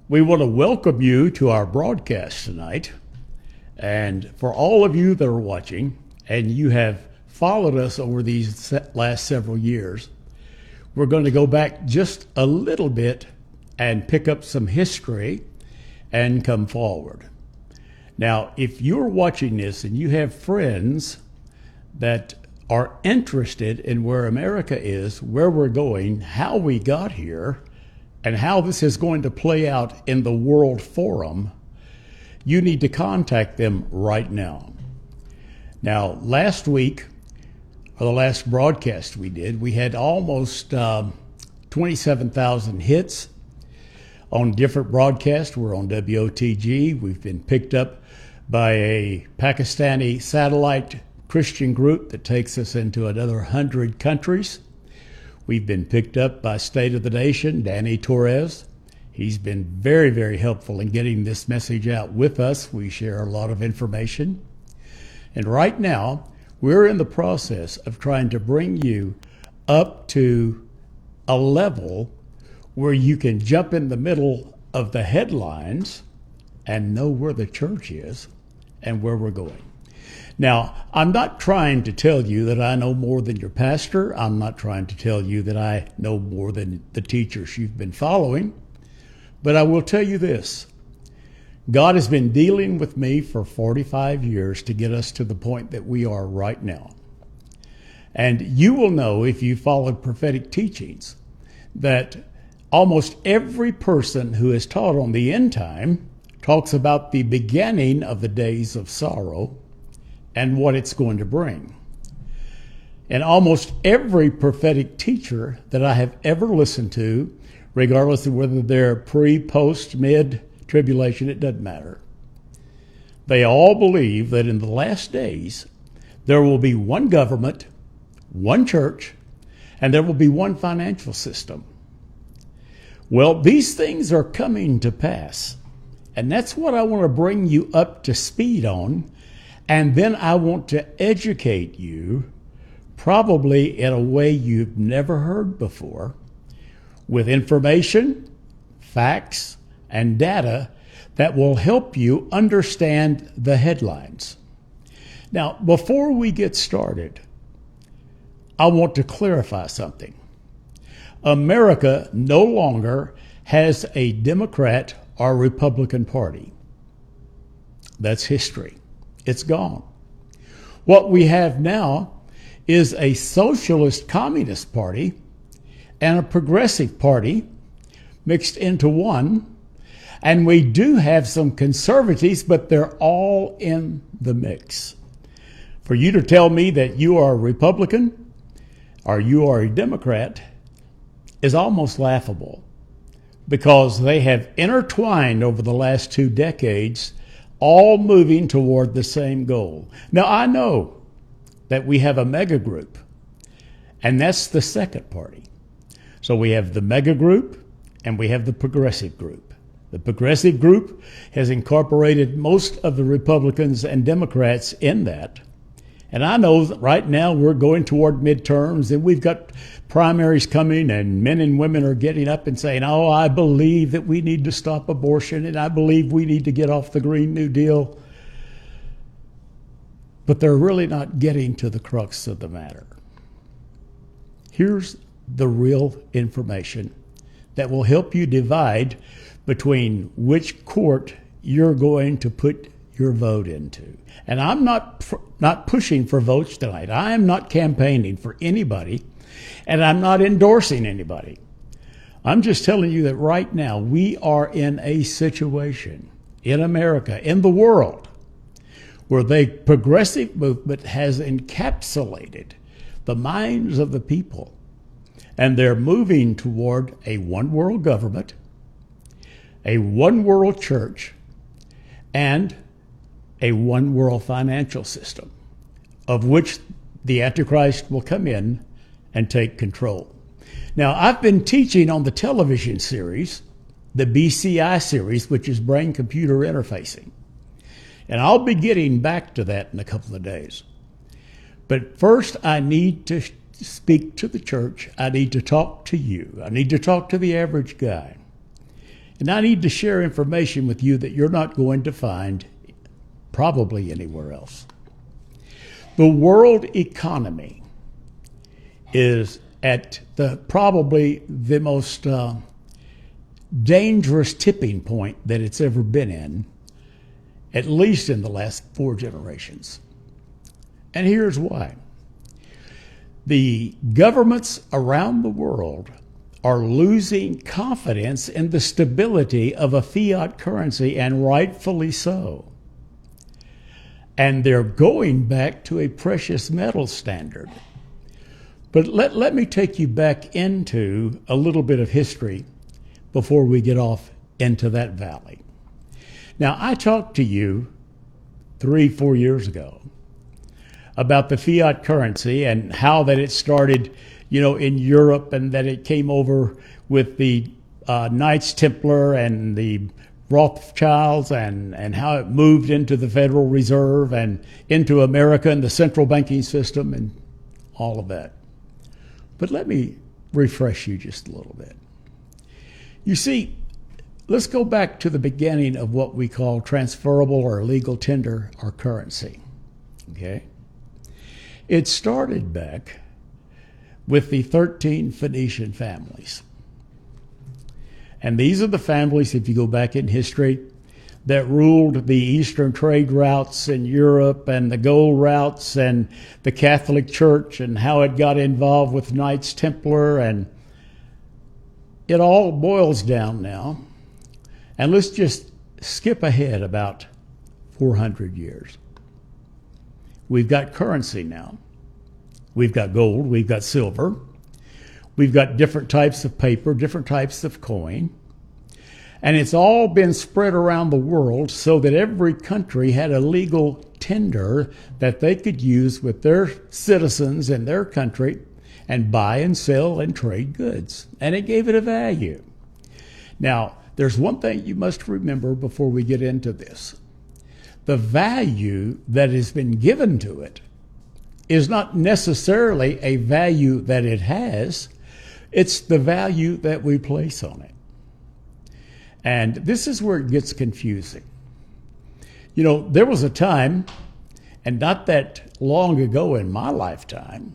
We want to welcome you to our broadcast tonight. And for all of you that are watching, and you have followed us over these last several years, we're going to go back just a little bit and pick up some history and come forward. Now, if you're watching this and you have friends that are interested in where America is, where we're going, how we got here, and how this is going to play out in the World Forum, you need to contact them right now. Now, last week, or the last broadcast we did, we had almost 27,000 hits on different broadcasts. We're on WOTG. We've been picked up by a Pakistani satellite Christian group that takes us into another 100 countries. We've been picked up by State of the Nation, Danny Torres. He's been very, very helpful in getting this message out with us. We share a lot of information. And right now, we're in the process of trying to bring you up to a level where you can jump in the middle of the headlines and know where the church is and where we're going. Now, I'm not trying to tell you that I know more than your pastor. I'm not trying to tell you that I know more than the teachers you've been following. But I will tell you this. God has been dealing with me for 45 years to get us to the point that we are right now. And you will know, if you followed prophetic teachings, that almost every person who is taught on the end time talks about the beginning of the days of sorrow and what it's going to bring. And almost every prophetic teacher that I have ever listened to, regardless of whether they're pre, post, mid, tribulation, it doesn't matter. They all believe that in the last days, there will be one government, one church, and there will be one financial system. Well, these things are coming to pass. And that's what I want to bring you up to speed on. And then I want to educate you, probably in a way you've never heard before, with information, facts, and data that will help you understand the headlines. Now, before we get started, I want to clarify something. America no longer has a Democrat or Republican Party. That's history. It's gone. What we have now is a socialist communist party and a progressive party mixed into one. And we do have some conservatives, but they're all in the mix. For you to tell me that you are a Republican or you are a Democrat is almost laughable, because they have intertwined over the last 2 decades, all moving toward the same goal. Now, I know that we have a mega group, and that's the second party. So we have the mega group and we have the progressive group. The progressive group has incorporated most of the Republicans and Democrats in that. And I know that right now we're going toward midterms, and we've got primaries coming, and men and women are getting up and saying, oh, I believe that we need to stop abortion, and I believe we need to get off the Green New Deal. But they're really not getting to the crux of the matter. Here's the real information that will help you divide between which court you're going to put your vote into. And I'm not pushing for votes tonight. I am not campaigning for anybody, and I'm not endorsing anybody. I'm just telling you that right now we are in a situation in America, in the world, where the progressive movement has encapsulated the minds of the people, and they're moving toward a one world government, a one world church, and a one world financial system, of which the Antichrist will come in and take control. Now, I've been teaching on the television series, the BCI series, which is brain-computer interfacing. And I'll be getting back to that in a couple of days. But first, I need to speak to the church. I need to talk to you. I need to talk to the average guy. And I need to share information with you that you're not going to find probably anywhere else. The world economy is at probably the most dangerous tipping point that it's ever been in, at least in the last 4 generations. And here's why. The governments around the world are losing confidence in the stability of a fiat currency, and rightfully so. And they're going back to a precious metal standard. But let me take you back into a little bit of history before we get off into that valley. Now, I talked to you 3-4 years ago about the fiat currency and how that it started, in Europe, and that it came over with the Knights Templar and the Rothschilds, and how it moved into the Federal Reserve and into America and the central banking system and all of that. But let me refresh you just a little bit. You see, let's go back to the beginning of what we call transferable or legal tender or currency. Okay? It started back with the 13 Phoenician families. And these are the families, if you go back in history, that ruled the eastern trade routes in Europe and the gold routes and the Catholic Church, and how it got involved with Knights Templar, and it all boils down now. And let's just skip ahead about 400 years. We've got currency now. We've got gold, we've got silver, we've got different types of paper, different types of coin. And it's all been spread around the world so that every country had a legal tender that they could use with their citizens in their country and buy and sell and trade goods. And it gave it a value. Now, there's one thing you must remember before we get into this. The value that has been given to it is not necessarily a value that it has. It's the value that we place on it. And this is where it gets confusing. There was a time, and not that long ago in my lifetime,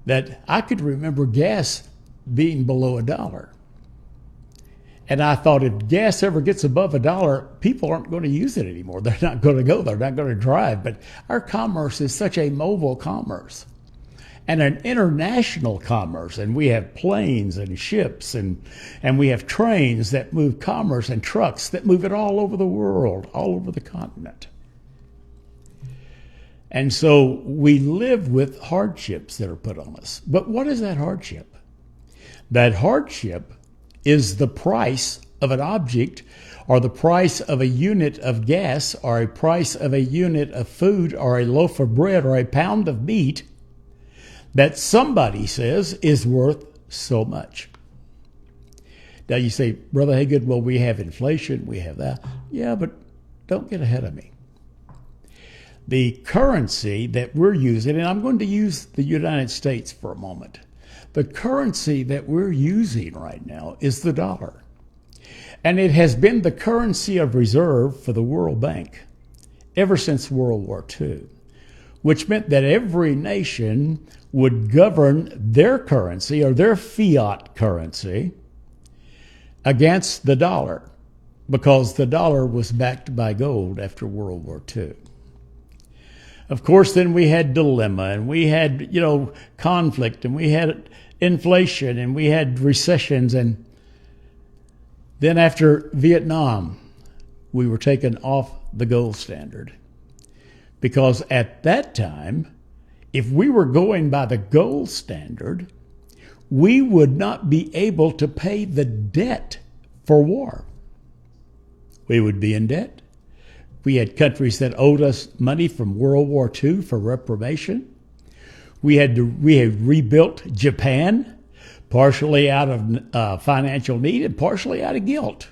that I could remember gas being below $1. And I thought, if gas ever gets above $1, people aren't going to use it anymore. They're not going to go. They're not going to drive. But our commerce is such a mobile commerce and an international commerce. And we have planes and ships, and we have trains that move commerce, and trucks that move it all over the world, all over the continent. And so we live with hardships that are put on us. But what is that hardship? That hardship is the price of an object, or the price of a unit of gas, or a price of a unit of food, or a loaf of bread, or a pound of meat that somebody says is worth so much. Now you say, Brother Haygood, well, we have inflation, we have that. Yeah, but don't get ahead of me. The currency that we're using, and I'm going to use the United States for a moment. The currency that we're using right now is the dollar. And it has been the currency of reserve for the World Bank ever since World War II, which meant that every nation would govern their currency, or their fiat currency, against the dollar, because the dollar was backed by gold after World War II. Of course, then we had dilemma, and we had, conflict, and we had inflation, and we had recessions, and then after Vietnam, we were taken off the gold standard. Because at that time, if we were going by the gold standard, we would not be able to pay the debt for war. We would be in debt. We had countries that owed us money from World War II for reparation. We had rebuilt Japan, partially out of financial need and partially out of guilt.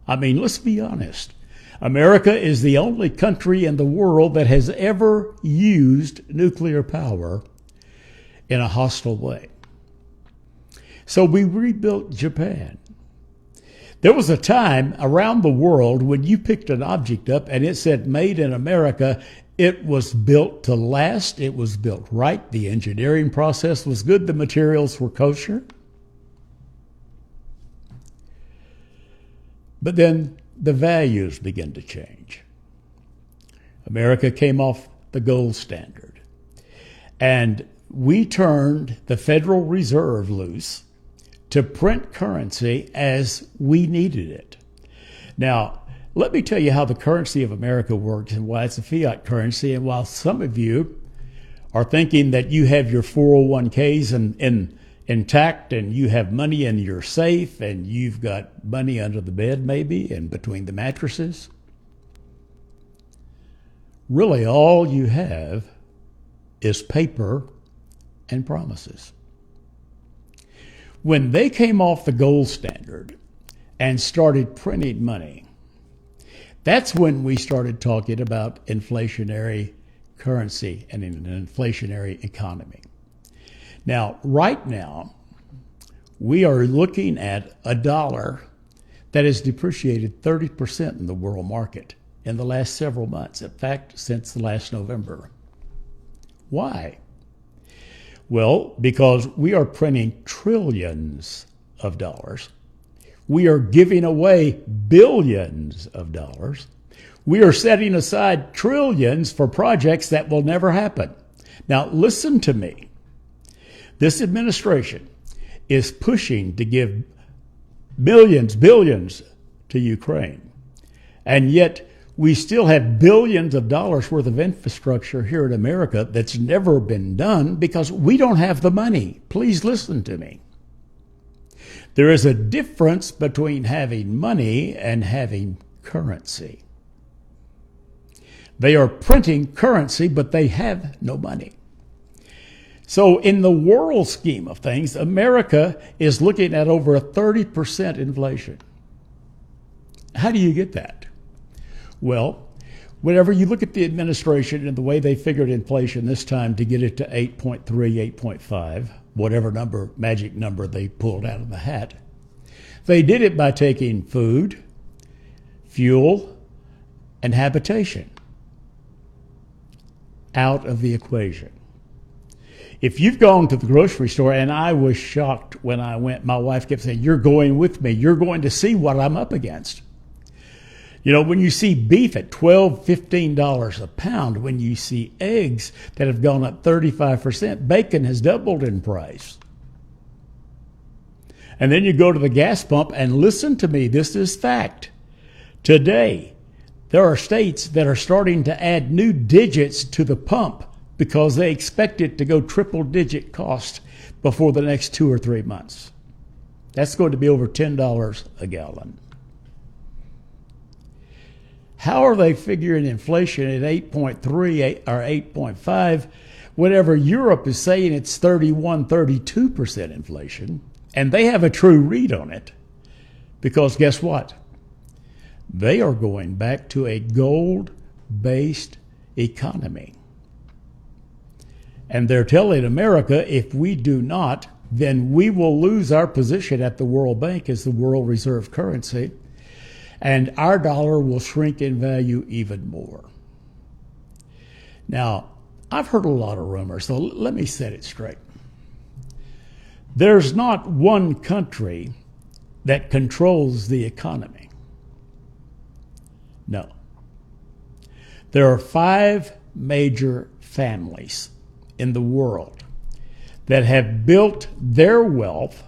I mean, let's be honest. America is the only country in the world that has ever used nuclear power in a hostile way. So we rebuilt Japan. There was a time around the world when you picked an object up and it said made in America. It was built to last. It was built right. The engineering process was good. The materials were kosher. But then the values began to change. America came off the gold standard. And we turned the Federal Reserve loose to print currency as we needed it. Now, let me tell you how the currency of America works and why it's a fiat currency. And while some of you are thinking that you have your 401ks intact and you have money in your safe and you've got money under the bed maybe and between the mattresses, really all you have is paper and promises. When they came off the gold standard and started printing money, that's when we started talking about inflationary currency and an inflationary economy. Now, right now, we are looking at a dollar that has depreciated 30% in the world market in the last several months. In fact, since last November. Why? Well, because we are printing trillions of dollars. We are giving away billions of dollars. We are setting aside trillions for projects that will never happen. Now, listen to me. This administration is pushing to give millions, billions to Ukraine. And yet we still have billions of dollars worth of infrastructure here in America that's never been done because we don't have the money. Please listen to me. There is a difference between having money and having currency. They are printing currency, but they have no money. So in the world scheme of things, America is looking at over a 30% inflation. How do you get that? Well, whenever you look at the administration and the way they figured inflation this time to get it to 8.3, 8.5, whatever number, magic number they pulled out of the hat, they did it by taking food, fuel, and habitation out of the equation. If you've gone to the grocery store, and I was shocked when I went, my wife kept saying, "You're going with me. You're going to see what I'm up against." You know, when you see beef at $12, $15 a pound, when you see eggs that have gone up 35%, bacon has doubled in price. And then you go to the gas pump and listen to me, this is fact. Today, there are states that are starting to add new digits to the pump because they expect it to go triple-digit cost before the next 2 or 3 months. That's going to be over $10 a gallon. How are they figuring inflation at 8.3 or 8.5 whenever Europe is saying it's 31, 32% inflation, and they have a true read on it? Because guess what? They are going back to a gold-based economy. And they're telling America, if we do not, then we will lose our position at the World Bank as the world reserve currency, and our dollar will shrink in value even more. Now, I've heard a lot of rumors, so let me set it straight. There's not one country that controls the economy. No. There are 5 major families in the world that have built their wealth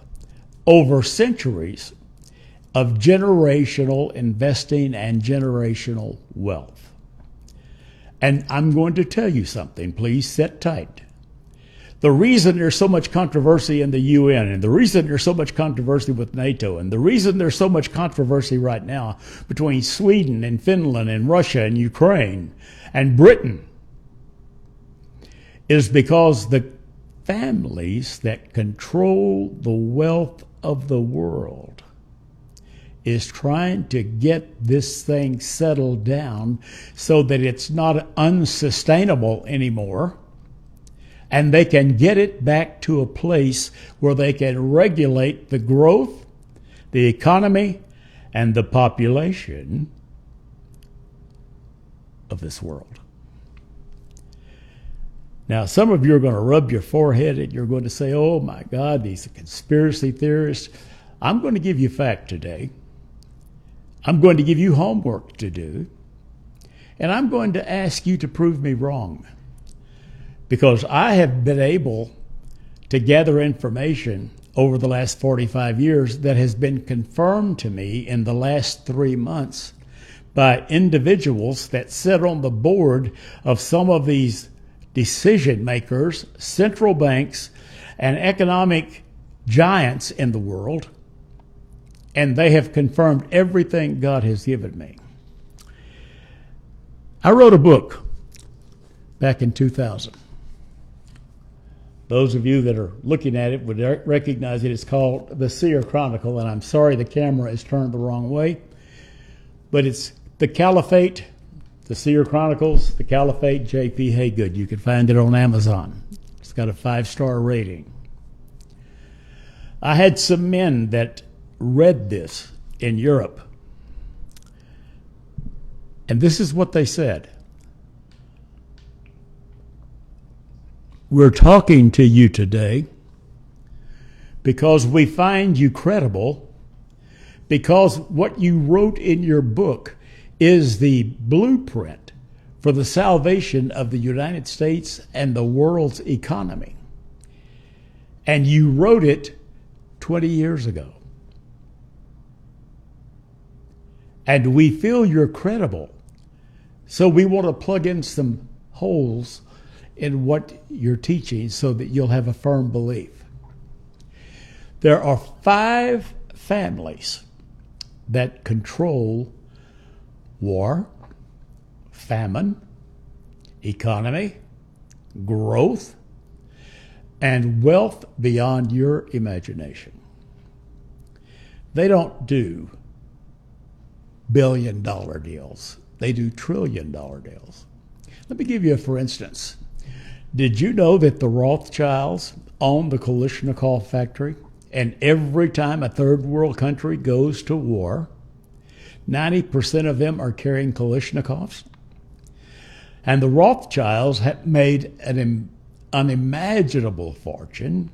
over centuries of generational investing and generational wealth. And I'm going to tell you something, please sit tight. The reason there's so much controversy in the UN, and the reason there's so much controversy with NATO, and the reason there's so much controversy right now between Sweden and Finland and Russia and Ukraine and Britain is because the families that control the wealth of the world is trying to get this thing settled down so that it's not unsustainable anymore, and they can get it back to a place where they can regulate the growth, the economy, and the population of this world. Now, some of you are going to rub your forehead and you're going to say, oh my God, these conspiracy theorists. I'm going to give you fact today. I'm going to give you homework to do. And I'm going to ask you to prove me wrong. Because I have been able to gather information over the last 45 years that has been confirmed to me in the last 3 months by individuals that sit on the board of some of these decision makers, central banks, and economic giants in the world, and they have confirmed everything God has given me. I wrote a book back in 2000. Those of you that are looking at it would recognize it. It's called The Seer Chronicle, and I'm sorry the camera is turned the wrong way, but it's The Caliphate, The Seer Chronicles, The Caliphate, J.P. Haygood. You can find it on Amazon. It's got a 5-star rating. I had some men that read this in Europe, and this is what they said. We're talking to you today because we find you credible, because what you wrote in your book is the blueprint for the salvation of the United States and the world's economy. And you wrote it 20 years ago. And we feel you're credible. So we want to plug in some holes in what you're teaching so that you'll have a firm belief. There are 5 families that control war, famine, economy, growth, and wealth beyond your imagination. They don't do billion-dollar deals. They do trillion-dollar deals. Let me give you a for instance. Did you know that the Rothschilds own the Kalashnikov factory? And every time a third world country goes to war, 90% of them are carrying Kalashnikovs. And the Rothschilds have made an unimaginable fortune.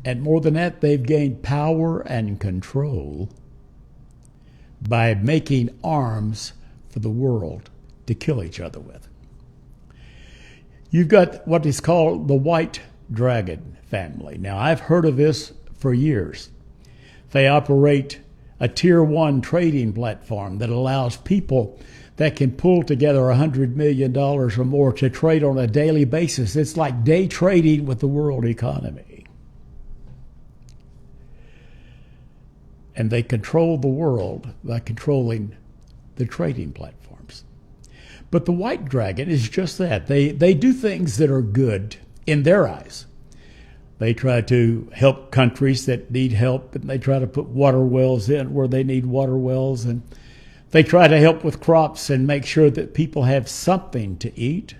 And more than that, they've gained power and control by making arms for the world to kill each other with. You've got what is called the White Dragon family. Now, I've heard of this for years. They operate a tier 1 trading platform that allows people that can pull together $100 million or more to trade on a daily basis. It's like day trading with the world economy. And they control the world by controlling the trading platforms. But the White Dragon is just that. They do things that are good in their eyes. They try to help countries that need help, and they try to put water wells in where they need water wells, and they try to help with crops and make sure that people have something to eat.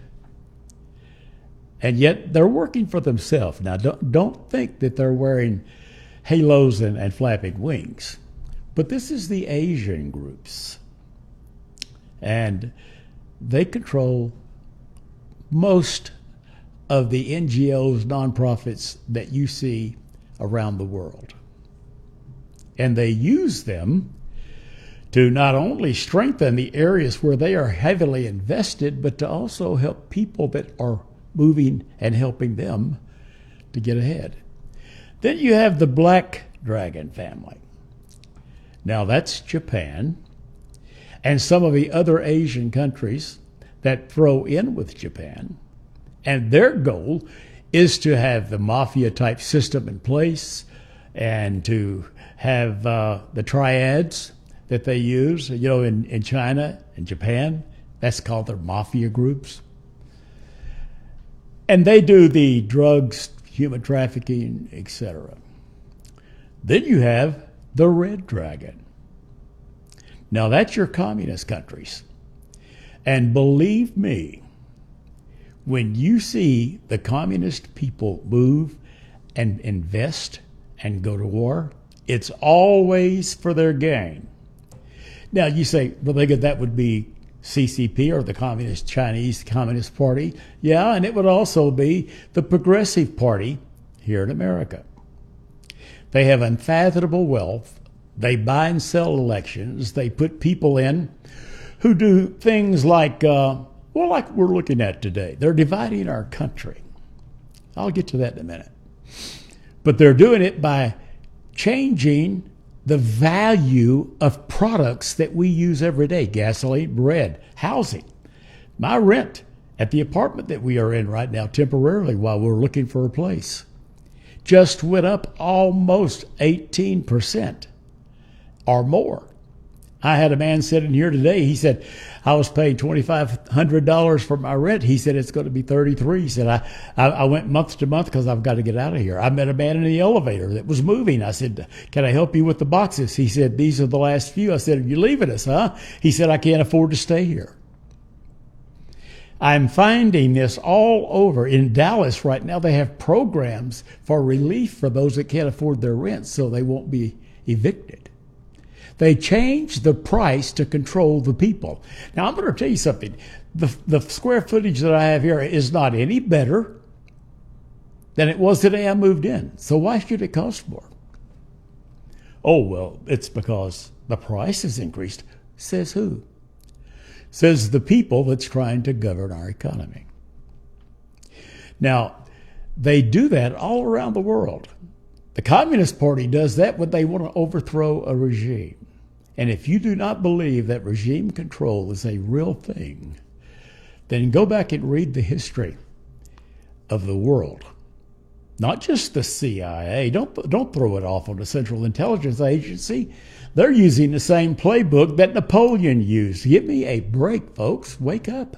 And yet they're working for themselves. Now, don't think that they're wearing halos and flapping wings. But this is the Asian groups. And they control most of the NGOs, nonprofits that you see around the world. And they use them to not only strengthen the areas where they are heavily invested, but to also help people that are moving and helping them to get ahead. Then you have the Black Dragon family. Now that's Japan and some of the other Asian countries that throw in with Japan. And their goal is to have the mafia type system in place and to have the triads that they use. You know, in China and Japan, that's called their mafia groups. And they do the drugs, human trafficking, etc. Then you have the Red Dragon. Now that's your communist countries. And believe me, when you see the communist people move and invest and go to war, it's always for their gain. Now, you say, well, that would be CCP or the Chinese Communist Party. Yeah, and it would also be the Progressive Party here in America. They have unfathomable wealth. They buy and sell elections. They put people in who do things like, like we're looking at today. They're dividing our country. I'll get to that in a minute. But they're doing it by changing the value of products that we use every day: gasoline, bread, housing. My rent at the apartment that we are in right now temporarily while we're looking for a place just went up almost 18% or more. I had a man sitting here today. He said, I was paying $2,500 for my rent. He said, it's going to be $33. He said, I went month to month because I've got to get out of here. I met a man in the elevator that was moving. I said, can I help you with the boxes? He said, these are the last few. I said, are you leaving us, huh? He said, I can't afford to stay here. I'm finding this all over. In Dallas right now, they have programs for relief for those that can't afford their rent so they won't be evicted. They change the price to control the people. Now, I'm going to tell you something. The square footage that I have here is not any better than it was the day I moved in. So why should it cost more? Oh, well, it's because the price has increased. Says who? Says the people that's trying to govern our economy. Now, they do that all around the world. The Communist Party does that when they want to overthrow a regime. And if you do not believe that regime control is a real thing, then go back and read the history of the world. Not just the CIA. Don't throw it off on the Central Intelligence Agency. They're using the same playbook that Napoleon used. Give me a break, folks. Wake up.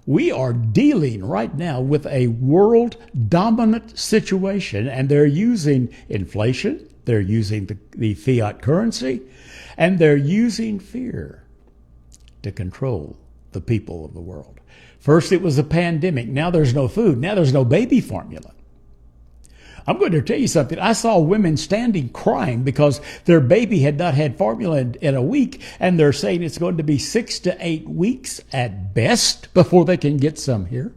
We are dealing right now with a world dominant situation, and they're using inflation. They're using the fiat currency, and they're using fear to control the people of the world. First, it was a pandemic. Now there's no food. Now there's no baby formula. I'm going to tell you something. I saw women standing crying because their baby had not had formula in a week, and they're saying it's going to be 6 to 8 weeks at best before they can get some here.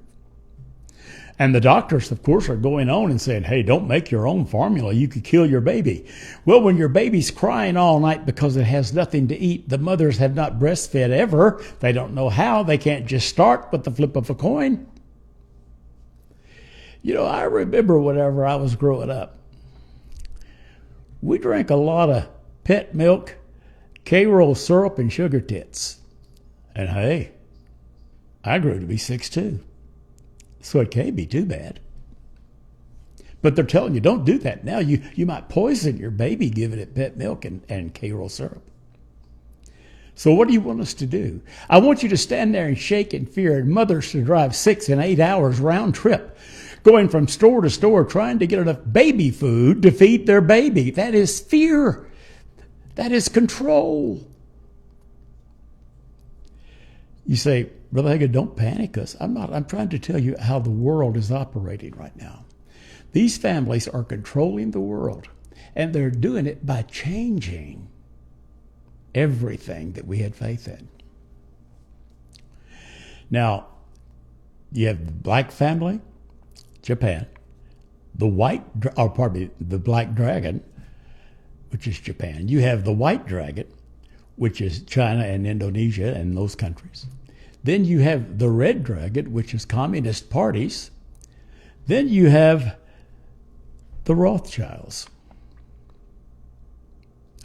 And the doctors, of course, are going on and saying, hey, don't make your own formula. You could kill your baby. Well, when your baby's crying all night because it has nothing to eat, the mothers have not breastfed ever. They don't know how. They can't just start with the flip of a coin. You know, I remember whenever I was growing up, we drank a lot of pet milk, K-roll syrup, and sugar tits. And hey, I grew to be 6'2". So it can't be too bad. But they're telling you, don't do that. Now you might poison your baby giving it pet milk and K-roll syrup. So what do you want us to do? I want you to stand there and shake in fear, and mothers to drive 6 and 8 hours round trip, going from store to store, trying to get enough baby food to feed their baby. That is fear. That is control. You say, Brother Haygood, don't panic us. I'm trying to tell you how the world is operating right now. These families are controlling the world, and they're doing it by changing everything that we had faith in. Now, you have the black family, Japan, the black dragon, which is Japan. You have the white dragon, which is China and Indonesia and those countries. Then you have the red dragon, which is communist parties. Then you have the Rothschilds.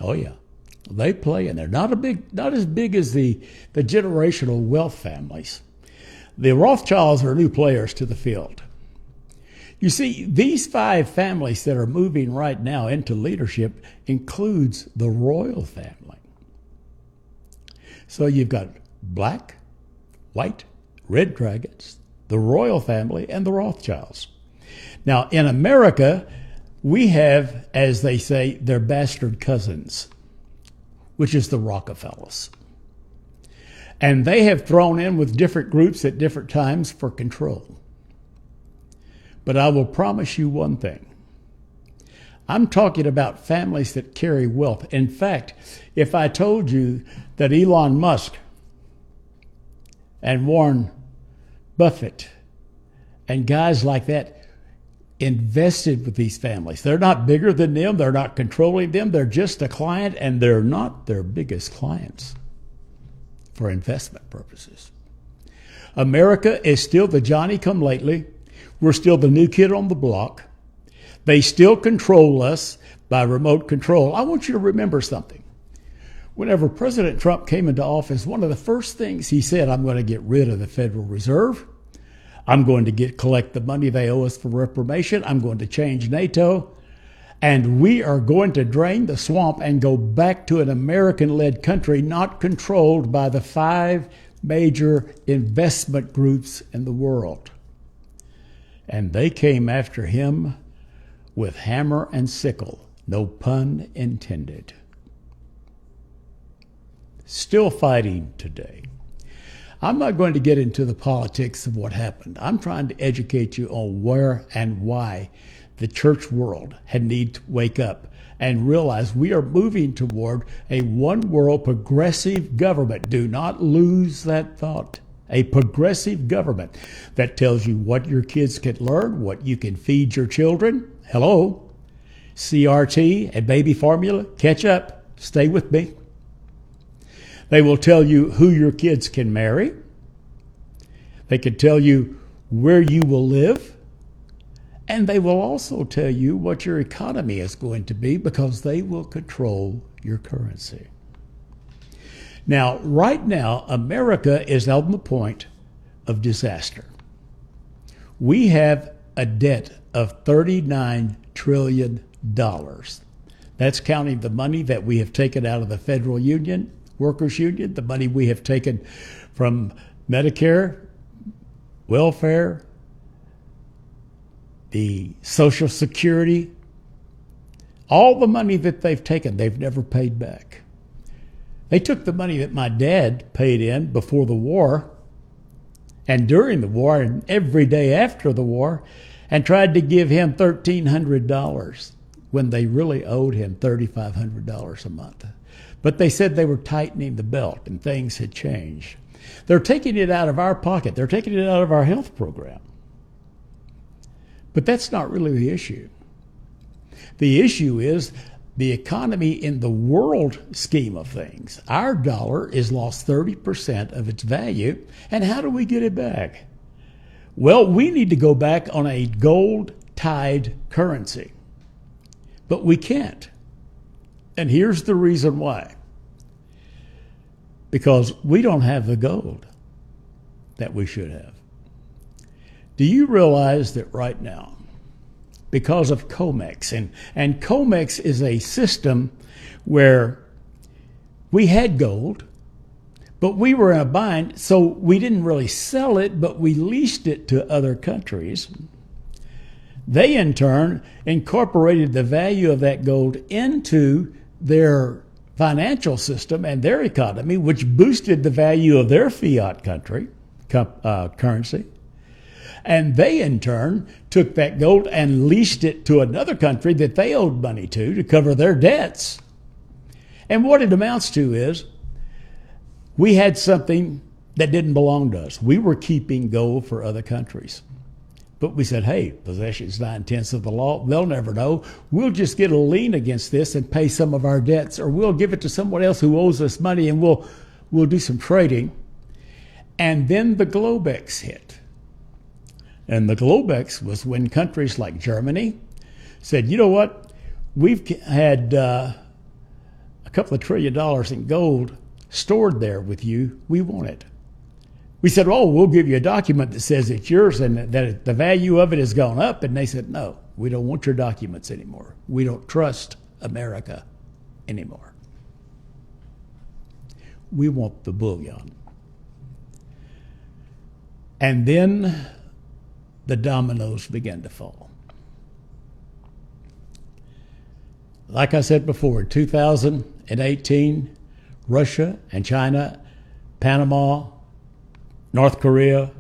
Oh yeah, they play, and they're not as big as the generational wealth families. The Rothschilds are new players to the field. You see, these 5 families that are moving right now into leadership includes the royal family. So you've got black, white, red dragons, the royal family, and the Rothschilds. Now, in America, we have, as they say, their bastard cousins, which is the Rockefellers. And they have thrown in with different groups at different times for control. But I will promise you one thing. I'm talking about families that carry wealth. In fact, if I told you that Elon Musk and Warren Buffett and guys like that invested with these families, they're not bigger than them, they're not controlling them, they're just a client, and they're not their biggest clients for investment purposes. America is still the Johnny-come-lately. We're still the new kid on the block. They still control us by remote control. I want you to remember something. Whenever President Trump came into office, one of the first things he said, I'm going to get rid of the Federal Reserve. I'm going to collect the money they owe us for reformation. I'm going to change NATO. And we are going to drain the swamp and go back to an American-led country not controlled by the 5 major investment groups in the world. And they came after him with hammer and sickle, no pun intended. Still fighting today. I'm not going to get into the politics of what happened. I'm trying to educate you on where and why the church world had need to wake up and realize we are moving toward a one-world progressive government. Do not lose that thought. A progressive government that tells you what your kids can learn, what you can feed your children. Hello? CRT and baby formula, catch up, stay with me. They will tell you who your kids can marry. They can tell you where you will live. And they will also tell you what your economy is going to be because they will control your currency. Now, right now, America is on the point of disaster. We have a debt of $39 trillion. That's counting the money that we have taken out of the federal union, workers' union, the money we have taken from Medicare, welfare, the Social Security, all the money that they've taken, they've never paid back. They took the money that my dad paid in before the war and during the war and every day after the war and tried to give him $1,300 when they really owed him $3,500 a month. But they said they were tightening the belt and things had changed. They're taking it out of our pocket. They're taking it out of our health program. But that's not really the issue. The issue is the economy in the world scheme of things. Our dollar is lost 30% of its value. And how do we get it back? Well, we need to go back on a gold-tied currency. But we can't. And here's the reason why. Because we don't have the gold that we should have. Do you realize that right now, because of COMEX, and COMEX is a system where we had gold, but we were in a bind, so we didn't really sell it, but we leased it to other countries. They, in turn, incorporated the value of that gold into their financial system and their economy, which boosted the value of their fiat currency. And they, in turn, took that gold and leased it to another country that they owed money to cover their debts. And what it amounts to is we had something that didn't belong to us. We were keeping gold for other countries. But we said, hey, possession's 9/10 of the law. They'll never know. We'll just get a lien against this and pay some of our debts, or we'll give it to someone else who owes us money and we'll do some trading. And then the Globex hit. And the Globex was when countries like Germany said, you know what? We've had a couple of $1 trillion in gold stored there with you. We want it. We said, oh, we'll give you a document that says it's yours and that the value of it has gone up. And they said, no, we don't want your documents anymore. We don't trust America anymore. We want the bullion. And then the dominoes began to fall. Like I said before, in 2018, Russia and China, Panama, North Korea,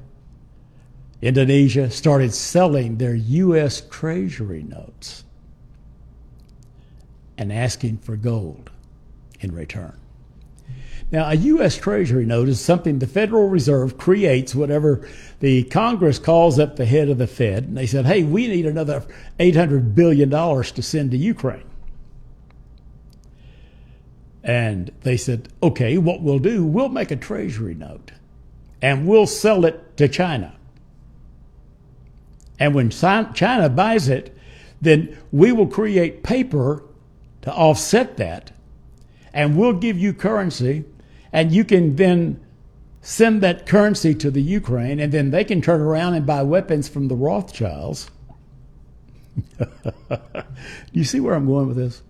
Indonesia started selling their U.S. Treasury notes. and asking for gold in return. Now, a U.S. Treasury note is something the Federal Reserve creates whenever the Congress calls up the head of the Fed, and they said, hey, we need another $800 billion to send to Ukraine. And they said, okay, what we'll do, we'll make a Treasury note, and we'll sell it to China. And when China buys it, then we will create paper to offset that, and we'll give you currency, and you can then send that currency to the Ukraine, and then they can turn around and buy weapons from the Rothschilds. Do you see where I'm going with this?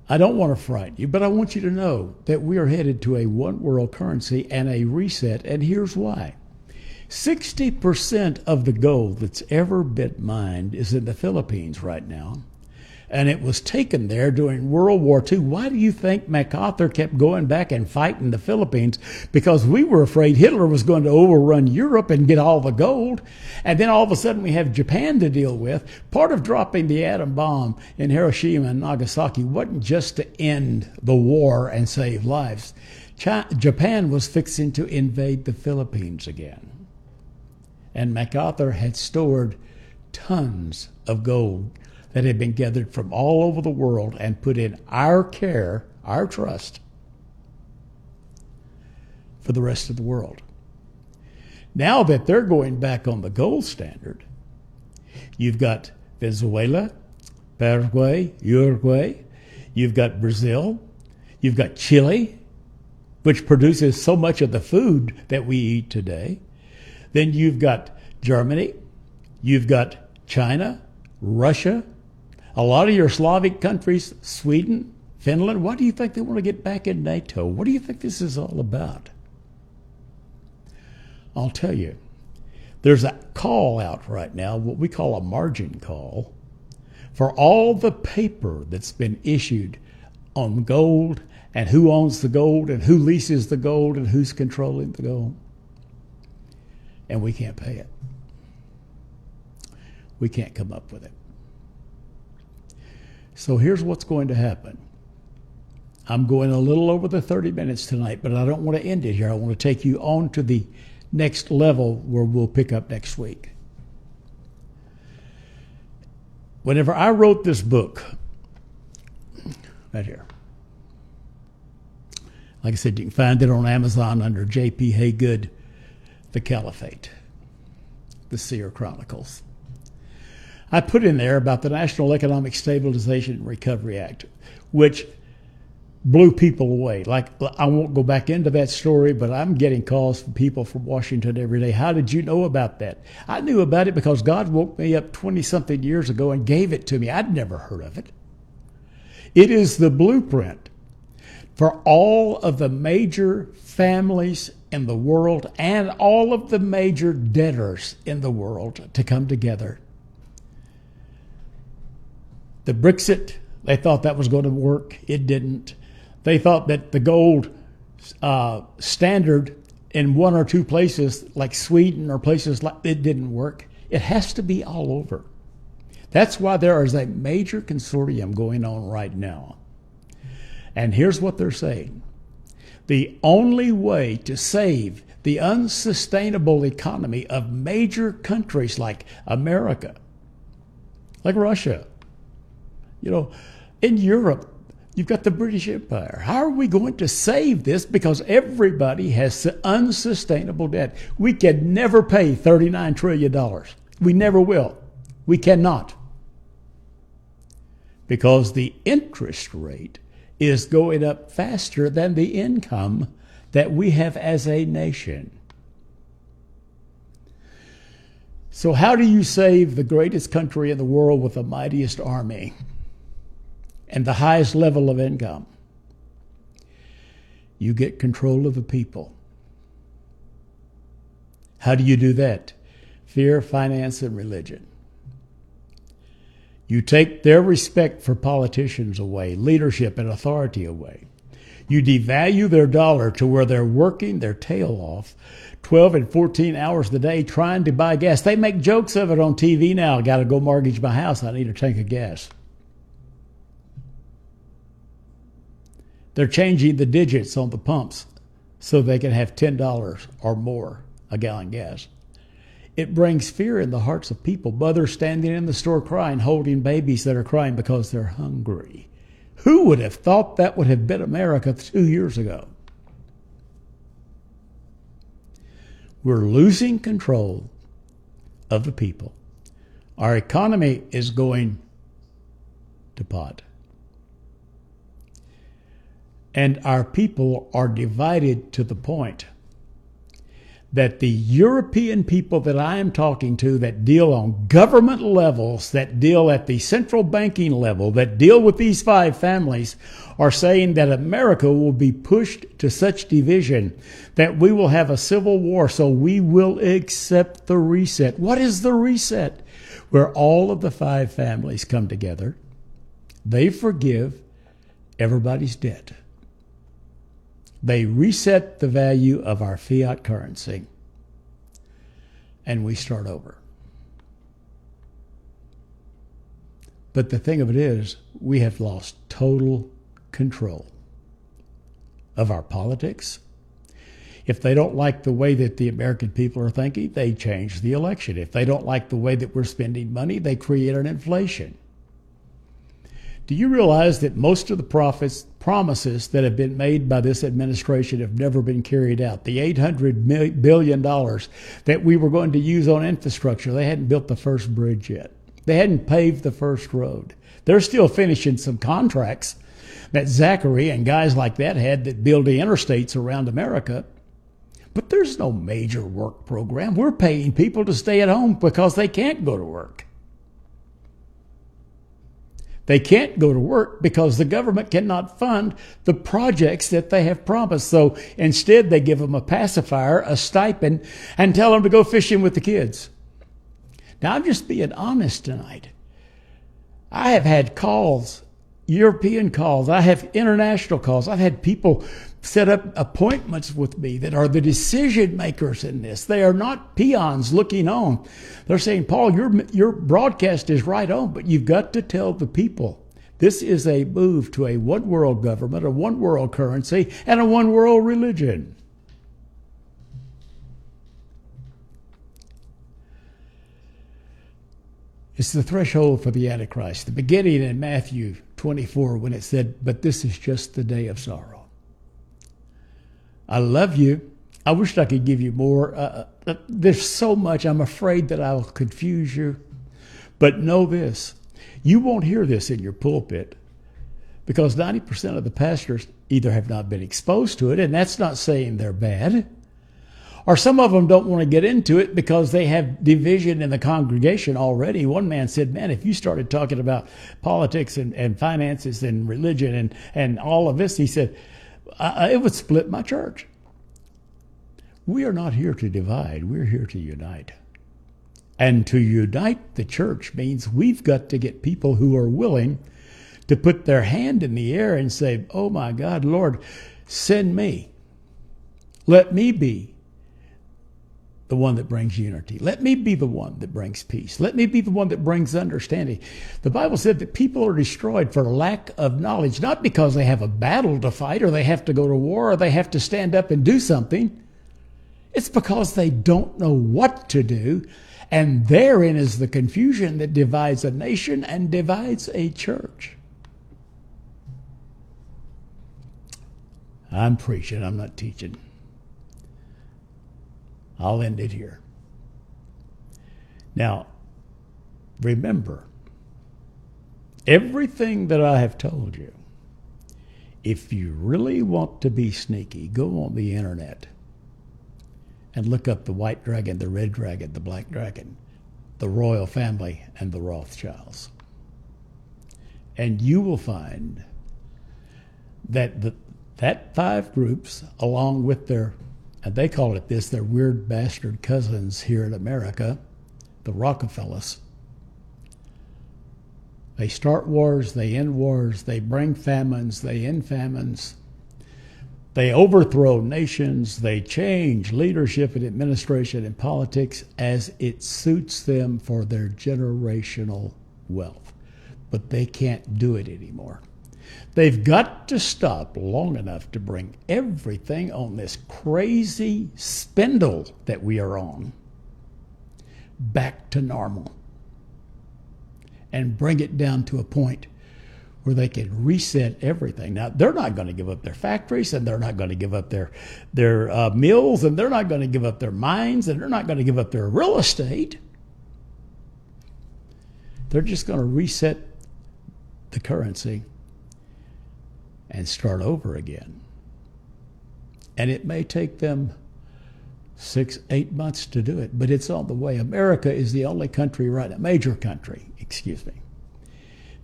I don't want to frighten you, but I want you to know that we are headed to a one world currency and a reset, and here's why. 60% of the gold that's ever been mined is in the Philippines right now, and it was taken there during World War II. Why do you think MacArthur kept going back and fighting the Philippines? Because we were afraid Hitler was going to overrun Europe and get all the gold. And then all of a sudden we have Japan to deal with. Part of dropping the atom bomb in Hiroshima and Nagasaki wasn't just to end the war and save lives. Japan was fixing to invade the Philippines again. And MacArthur had stored tons of gold that had been gathered from all over the world and put in our care, our trust, for the rest of the world. Now that they're going back on the gold standard, you've got Venezuela, Paraguay, Uruguay, you've got Brazil, you've got Chile, which produces so much of the food that we eat today. Then you've got Germany, you've got China, Russia, a lot of your Slavic countries, Sweden, Finland. Why do you think they want to get back in NATO? What do you think this is all about? I'll tell you, there's a call out right now, what we call a margin call, for all the paper that's been issued on gold and who owns the gold and who leases the gold and who's controlling the gold. And we can't pay it. We can't come up with it. So here's what's going to happen. I'm going a little over the 30 minutes tonight, but I don't want to end it here. I want to take you on to the next level where we'll pick up next week. Whenever I wrote this book, right here, like I said, you can find it on Amazon under J.P. Haygood, The Caliphate, the Seer Chronicles. I put in there about the National Economic Stabilization and Recovery Act, which blew people away. Like, I won't go back into that story, but I'm getting calls from people from Washington every day. How did you know about that? I knew about it because God woke me up 20-something years ago and gave it to me. I'd never heard of it. It is the blueprint for all of the major families in the world and all of the major debtors in the world to come together. The Brexit, they thought that was going to work. It didn't. They thought that the gold standard in one or two places like Sweden or places like it didn't work. It has to be all over. That's why there is a major consortium going on right now. And here's what they're saying. The only way to save the unsustainable economy of major countries like America, like Russia, in Europe, you've got the British Empire. How are we going to save this? Because everybody has unsustainable debt. We can never pay $39 trillion. We never will. We cannot. Because the interest rate is going up faster than the income that we have as a nation. So how do you save the greatest country in the world with the mightiest army and the highest level of income? You get control of the people. How do you do that? Fear, finance, and religion. You take their respect for politicians away, leadership and authority away. You devalue their dollar to where they're working their tail off 12 and 14 hours a day trying to buy gas. They make jokes of it on TV now. Got to go mortgage my house. I need a tank of gas. They're changing the digits on the pumps so they can have $10 or more a gallon gas. It brings fear in the hearts of people. Mothers standing in the store crying, holding babies that are crying because they're hungry. Who would have thought that would have been America 2 years ago? We're losing control of the people. Our economy is going to pot. And our people are divided to the point that the European people that I am talking to that deal on government levels, that deal at the central banking level, that deal with these five families, are saying that America will be pushed to such division that we will have a civil war, so we will accept the reset. What is the reset? Where all of the five families come together, they forgive everybody's debt. They reset the value of our fiat currency, and we start over. But the thing of it is, we have lost total control of our politics. If they don't like the way that the American people are thinking, they change the election. If they don't like the way that we're spending money, they create an inflation. Do you realize that most of the promises that have been made by this administration have never been carried out? The $800 billion that we were going to use on infrastructure, they hadn't built the first bridge yet. They hadn't paved the first road. They're still finishing some contracts that Zachary and guys like that had that build the interstates around America. But there's no major work program. We're paying people to stay at home because they can't go to work. They can't go to work because the government cannot fund the projects that they have promised. So instead, they give them a pacifier, a stipend, and tell them to go fishing with the kids. Now, I'm just being honest tonight. I have had calls, European calls. I have international calls. I've had people set up appointments with me that are the decision makers in this. They are not peons looking on. They're saying, Paul, your broadcast is right on, but you've got to tell the people this is a move to a one world government, a one world currency, and a one world religion. It's the threshold for the Antichrist. The beginning in Matthew 24 when it said, but this is just the day of sorrow. I love you. I wish I could give you more. There's so much. I'm afraid that I'll confuse you. But know this. You won't hear this in your pulpit because 90% of the pastors either have not been exposed to it, and that's not saying they're bad, or some of them don't want to get into it because they have division in the congregation already. One man said, man, if you started talking about politics and finances and religion and all of this, he said, it would split my church. We are not here to divide. We're here to unite. And to unite the church means we've got to get people who are willing to put their hand in the air and say, oh my God, Lord, send me. Let me be the one that brings unity. Let me be the one that brings peace. Let me be the one that brings understanding. The Bible said that people are destroyed for lack of knowledge, not because they have a battle to fight or they have to go to war or they have to stand up and do something. It's because they don't know what to do. And therein is the confusion that divides a nation and divides a church. I'm preaching, I'm not teaching. I'll end it here. Now, remember, everything that I have told you, if you really want to be sneaky, go on the internet and look up the white dragon, the red dragon, the black dragon, the royal family, and the Rothschilds. And you will find that that five groups, along with their, and they call it this, their weird bastard cousins here in America, the Rockefellers. They start wars, they end wars, they bring famines, they end famines. They overthrow nations, they change leadership and administration and politics as it suits them for their generational wealth. But they can't do it anymore. They've got to stop long enough to bring everything on this crazy spindle that we are on back to normal and bring it down to a point where they can reset everything. Now, they're not going to give up their factories, and they're not going to give up their mills, and they're not going to give up their mines, and they're not going to give up their real estate. They're just going to reset the currency and start over again. And it may take them 6-8 months to do it, but it's on the way. America is the only country right now, major country,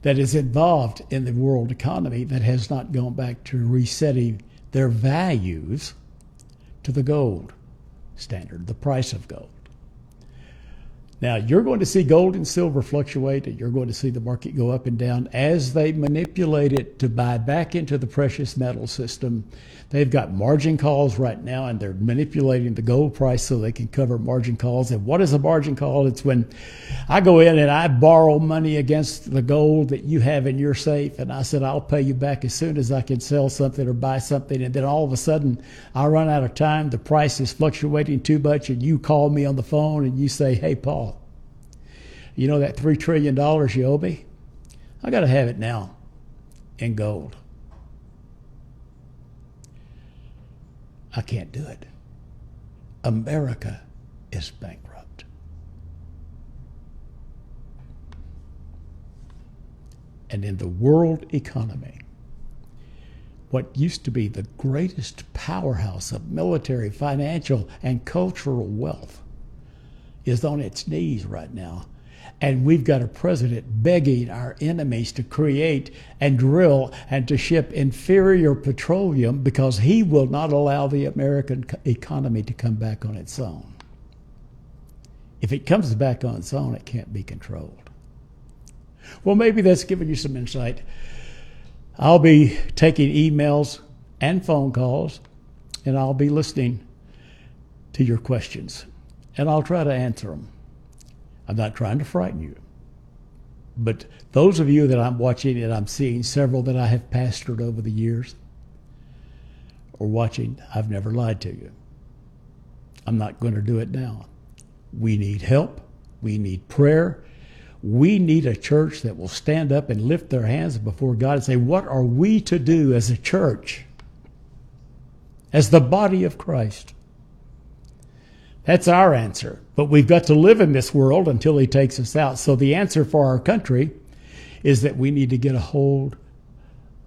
that is involved in the world economy that has not gone back to resetting their values to the gold standard, the price of gold. Now, you're going to see gold and silver fluctuate, and you're going to see the market go up and down as they manipulate it to buy back into the precious metal system. They've got margin calls right now, and they're manipulating the gold price so they can cover margin calls. And what is a margin call? It's when I go in and I borrow money against the gold that you have in your safe, and I said, I'll pay you back as soon as I can sell something or buy something. And then all of a sudden, I run out of time, the price is fluctuating too much, and you call me on the phone and you say, hey, Paul, you know that $3 trillion you owe me? I got to have it now in gold. I can't do it. America is bankrupt. And in the world economy, what used to be the greatest powerhouse of military, financial, and cultural wealth is on its knees right now. And we've got a president begging our enemies to create and drill and to ship inferior petroleum because he will not allow the American economy to come back on its own. If it comes back on its own, it can't be controlled. Well, maybe that's given you some insight. I'll be taking emails and phone calls, and I'll be listening to your questions, and I'll try to answer them. I'm not trying to frighten you. But those of you that I'm watching, and I'm seeing several that I have pastored over the years, or watching, I've never lied to you. I'm not going to do it now. We need help. We need prayer. We need a church that will stand up and lift their hands before God and say, what are we to do as a church? As the body of Christ? That's our answer. But we've got to live in this world until he takes us out. So the answer for our country is that we need to get a hold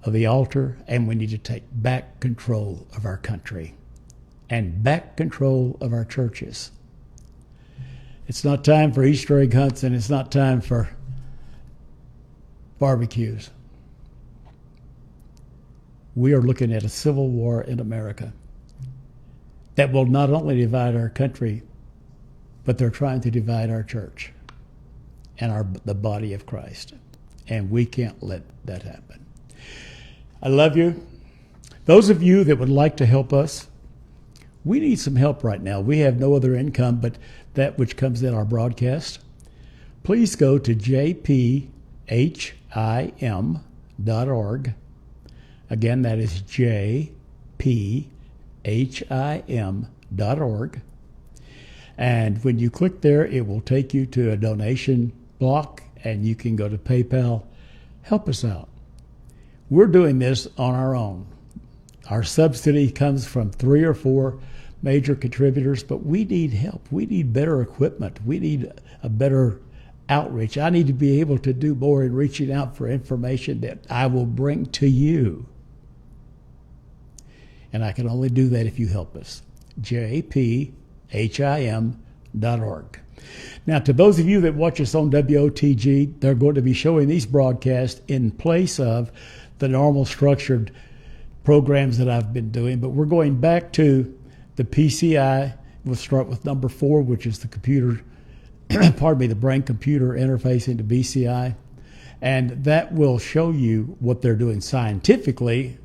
of the altar, and we need to take back control of our country and back control of our churches. It's not time for Easter egg hunts, and it's not time for barbecues. We are looking at a civil war in America that will not only divide our country, but they're trying to divide our church and the body of Christ. And we can't let that happen. I love you. Those of you that would like to help us, we need some help right now. We have no other income but that which comes in our broadcast. Please go to jphim.org. Again, that is jphim.org. And when you click there, it will take you to a donation block, and you can go to PayPal. Help us out. We're doing this on our own. Our subsidy comes from 3 or 4 major contributors, but we need help. We need better equipment. We need a better outreach. I need to be able to do more in reaching out for information that I will bring to you. And I can only do that if you help us. jphim.org. Now, to those of you that watch us on WOTG, they're going to be showing these broadcasts in place of the normal structured programs that I've been doing. But we're going back to the PCI. We'll start with number 4, which is the computer, the brain-computer interface into BCI. And that will show you what they're doing scientifically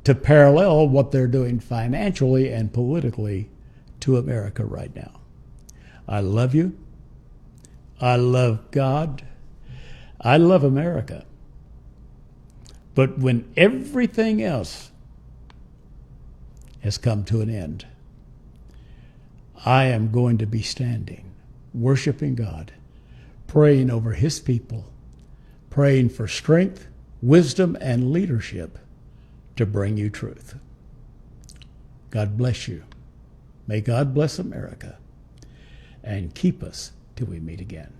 to parallel what they're doing financially and politically to America right now. I love you. I love God. I love America. But when everything else has come to an end, I am going to be standing, worshiping God, praying over His people, praying for strength, wisdom, and leadership to bring you truth. God bless you. May God bless America and keep us till we meet again.